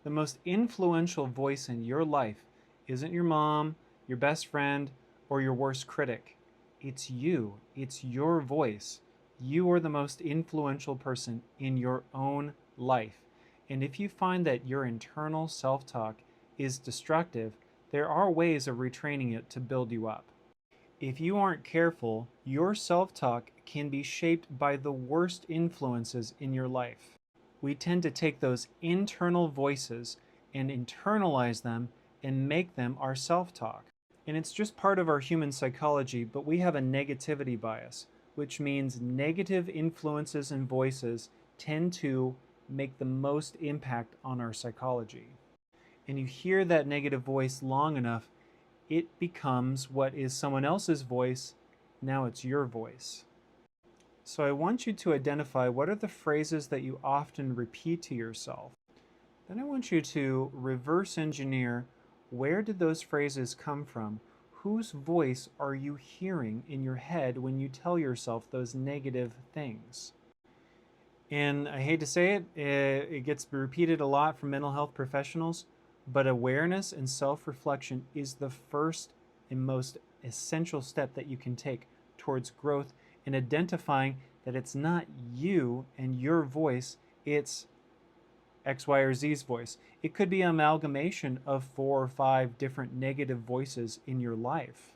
The most influential voice in your life isn't your mom, your best friend, or your worst critic. It's you. It's your voice. You are the most influential person in your own life. And if you find that your internal self talk is destructive, there are ways of retraining it to build you up. If you aren't careful, your self talk can be shaped by the worst influences in your life. We tend to take those internal voices and internalize them and make them our self talk. And it's just part of our human psychology, but we have a negativity bias, which means negative influences and voices tend to make the most impact on our psychology. And you hear that negative voice long enough, it becomes what is someone else's voice. Now it's your voice. So I want you to identify what are the phrases that you often repeat to yourself. Then I want you to reverse engineer, where did those phrases come from? Whose voice are you hearing in your head when you tell yourself those negative things? And I hate to say it, it gets repeated a lot from mental health professionals, but awareness and self-reflection is the first and most essential step that you can take towards growth in identifying that it's not you and your voice, it's X, Y, or Z's voice. It could be an amalgamation of 4 or 5 different negative voices in your life.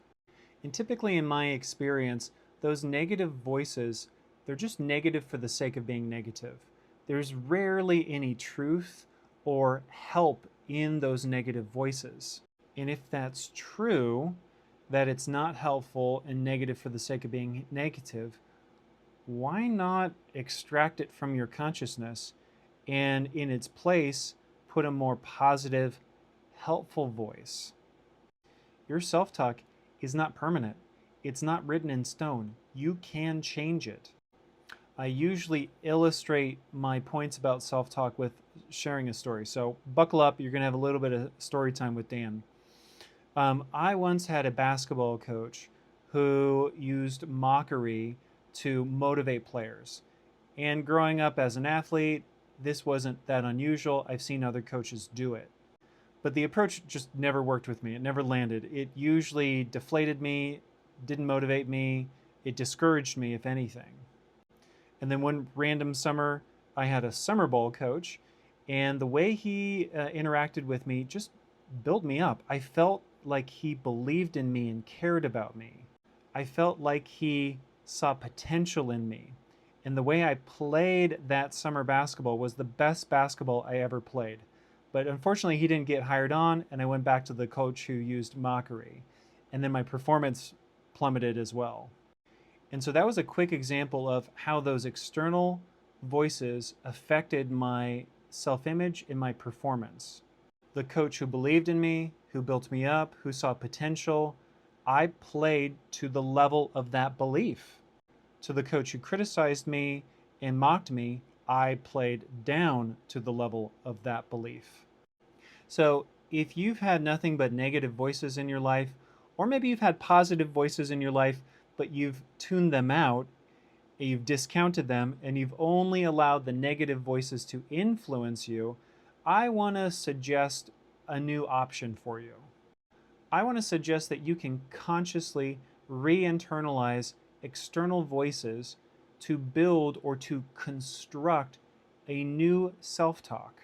And typically in my experience, those negative voices, they're just negative for the sake of being negative. There's rarely any truth or help in those negative voices. And if that's true, that it's not helpful and negative for the sake of being negative, why not extract it from your consciousness and in its place put a more positive, helpful voice? Your self-talk is not permanent. It's not written in stone. You can change it. I usually illustrate my points about self-talk with sharing a story. So buckle up, you're going to have a little bit of story time with Dan. I once had a basketball coach who used mockery to motivate players. And growing up as an athlete, this wasn't that unusual. I've seen other coaches do it. But the approach just never worked with me. It never landed. It usually deflated me, didn't motivate me. It discouraged me, if anything. And then one random summer, I had a summer ball coach, and the way he interacted with me just built me up. I felt like he believed in me and cared about me. I felt like he saw potential in me. And the way I played that summer basketball was the best basketball I ever played. But unfortunately, he didn't get hired on, and I went back to the coach who used mockery. And then my performance plummeted as well. And so that was a quick example of how those external voices affected my self-image and my performance. The coach who believed in me, who built me up, who saw potential, I played to the level of that belief. To the coach who criticized me and mocked me, I played down to the level of that belief. So if you've had nothing but negative voices in your life, or maybe you've had positive voices in your life, but you've tuned them out, you've discounted them, and you've only allowed the negative voices to influence you, I want to suggest a new option for you. I want to suggest that you can consciously re-internalize external voices to build or to construct a new self-talk.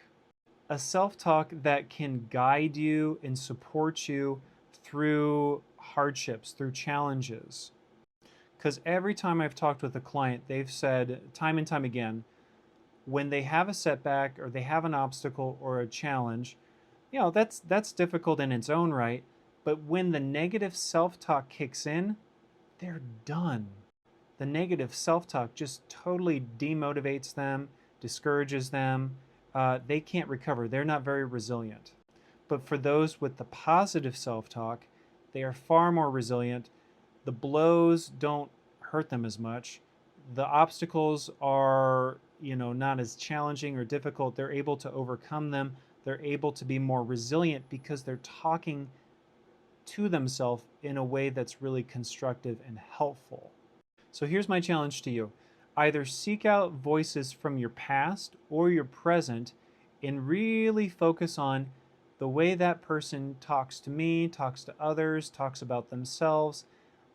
A self-talk that can guide you and support you through hardships, through challenges. Because every time I've talked with a client, they've said time and time again, when they have a setback or they have an obstacle or a challenge, that's difficult in its own right. But when the negative self-talk kicks in, they're done. The negative self-talk just totally demotivates them, discourages them. They can't recover. They're not very resilient. But for those with the positive self-talk, they are far more resilient. The blows don't hurt them as much. The obstacles are, not as challenging or difficult. They're able to overcome them. They're able to be more resilient because they're talking to themselves in a way that's really constructive and helpful. So here's my challenge to you. Either seek out voices from your past or your present and really focus on the way that person talks to me, talks to others, talks about themselves.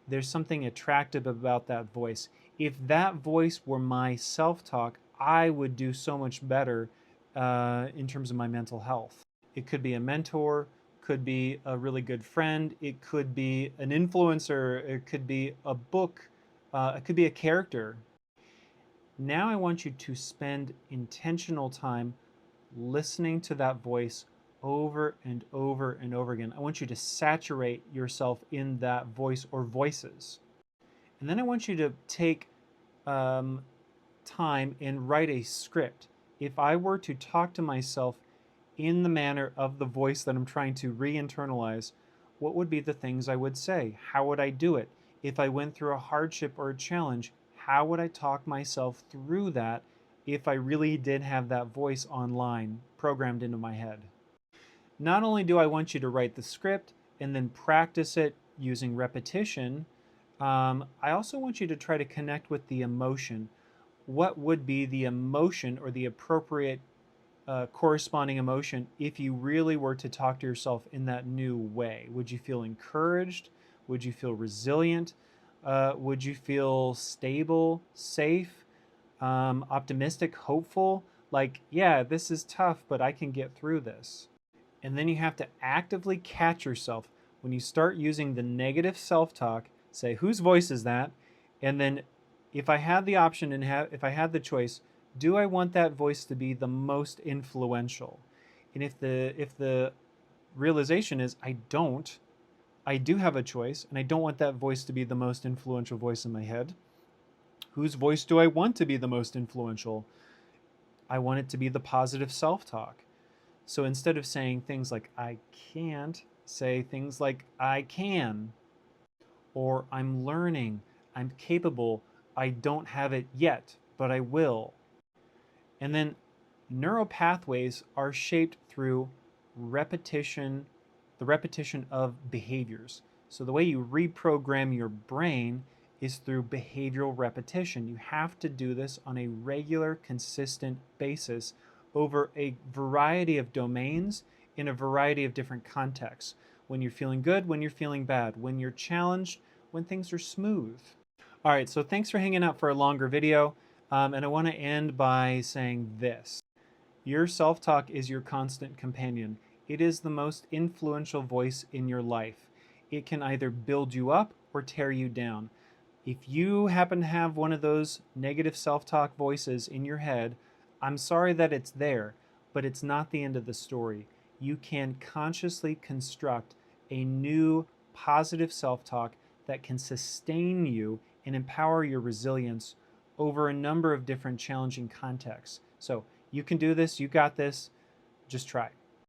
There's something attractive about that voice. If that voice were my self-talk, I would do so much better in terms of my mental health. It could be a mentor, could be a really good friend, it could be an influencer, it could be a book, it could be a character. Now I want you to spend intentional time listening to that voice over and over and over again. I want you to saturate yourself in that voice or voices. And then I want you to take time and write a script. If I were to talk to myself in the manner of the voice that I'm trying to re-internalize, what would be the things I would say? How would I do it? If I went through a hardship or a challenge, how would I talk myself through that if I really did have that voice online programmed into my head? Not only do I want you to write the script and then practice it using repetition, I also want you to try to connect with the emotion. What would be the emotion or the appropriate corresponding emotion if you really were to talk to yourself in that new way? Would you feel encouraged? Would you feel resilient? Would you feel stable, safe, optimistic, hopeful? Like, yeah, this is tough, but I can get through this. And then you have to actively catch yourself when you start using the negative self-talk. Say, whose voice is that? And then if I had the option and if I had the choice, do I want that voice to be the most influential? And if the realization is I do have a choice and I don't want that voice to be the most influential voice in my head, whose voice do I want to be the most influential? I want it to be the positive self-talk. So instead of saying things like I can't, say things like I can, or I'm learning, I'm capable, I don't have it yet, but I will. And then neural pathways are shaped through repetition, the repetition of behaviors. So the way you reprogram your brain is through behavioral repetition. You have to do this on a regular, consistent basis over a variety of domains in a variety of different contexts. When you're feeling good, when you're feeling bad, when you're challenged, when things are smooth. All right, so thanks for hanging out for a longer video. And I want to end by saying this. Your self-talk is your constant companion. It is the most influential voice in your life. It can either build you up or tear you down. If you happen to have one of those negative self-talk voices in your head, I'm sorry that it's there, but it's not the end of the story. You can consciously construct a new positive self-talk that can sustain you and empower your resilience over a number of different challenging contexts. So you can do this, you got this, just try.